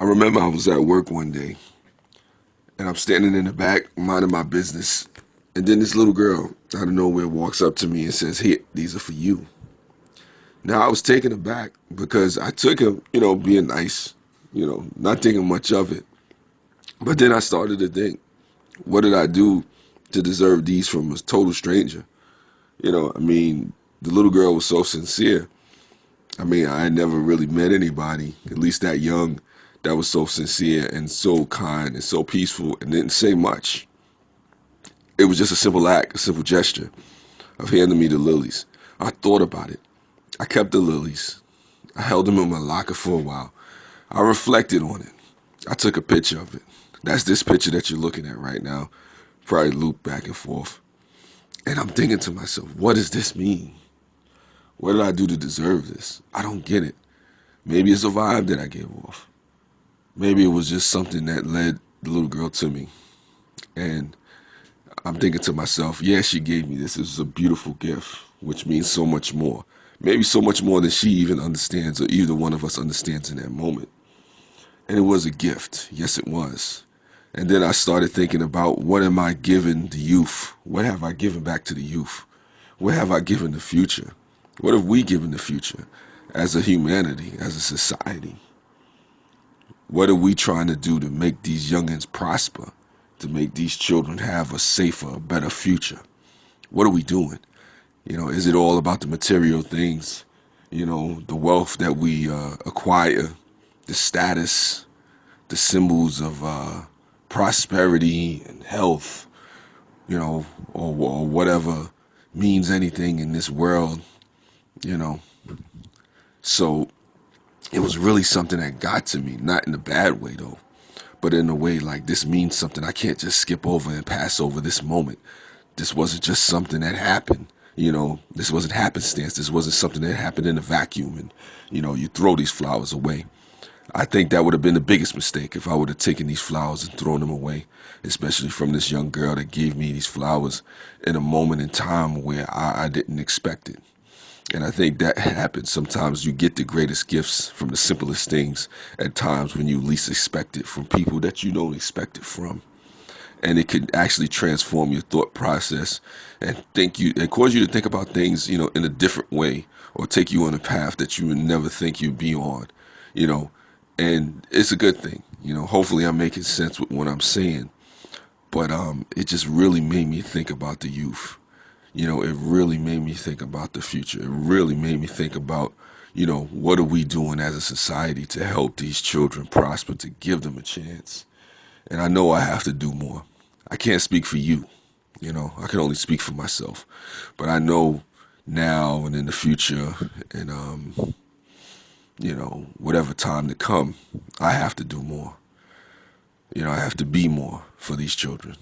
I remember I was at work one day and I'm standing in the back minding my business. And then this little girl out of nowhere walks up to me and says, "Here, these are for you." Now I was taken aback because I took him, being nice, not thinking much of it. But then I started to think, what did I do to deserve these from a total stranger? The little girl was so sincere. I had never really met anybody, at least that young, that was so sincere and so kind and so peaceful and didn't say much. It was just a simple act, a simple gesture of handing me the lilies. I thought about it. I kept the lilies. I held them in my locker for a while. I reflected on it. I took a picture of it. That's this picture that you're looking at right now. Probably loop back and forth. And I'm thinking to myself, what does this mean? What did I do to deserve this? I don't get it. Maybe it's a vibe that I gave off. Maybe it was just something that led the little girl to me. And I'm thinking to myself, yeah, she gave me this. This is a beautiful gift, which means so much more. Maybe so much more than she even understands or either one of us understands in that moment. And it was a gift. Yes, it was. And then I started thinking about, what am I giving the youth? What have I given back to the youth? What have I given the future? What have we given the future as a humanity, as a society? What are we trying to do to make these youngins prosper, to make these children have a safer, better future? What are we doing? Is it all about the material things, the wealth that we acquire, the status, the symbols of prosperity and health, or whatever means anything in this world, you know? So it was really something that got to me, not in a bad way though, but in a way like, this means something. I can't just skip over and pass over this moment. This wasn't just something that happened. This wasn't happenstance. This wasn't something that happened in a vacuum and, you throw these flowers away. I think that would have been the biggest mistake if I would have taken these flowers and thrown them away, especially from this young girl that gave me these flowers in a moment in time where I didn't expect it. And I think that happens. Sometimes you get the greatest gifts from the simplest things at times when you least expect it, from people that you don't expect it from. And it can actually transform your thought process and cause you to think about things, in a different way, or take you on a path that you would never think you'd be on, you know. And it's a good thing, Hopefully I'm making sense with what I'm saying. But it just really made me think about the youth. It really made me think about the future. It really made me think about, what are we doing as a society to help these children prosper, to give them a chance. And I know I have to do more. I can't speak for you, I can only speak for myself. But I know now and in the future and, whatever time to come, I have to do more. I have to be more for these children.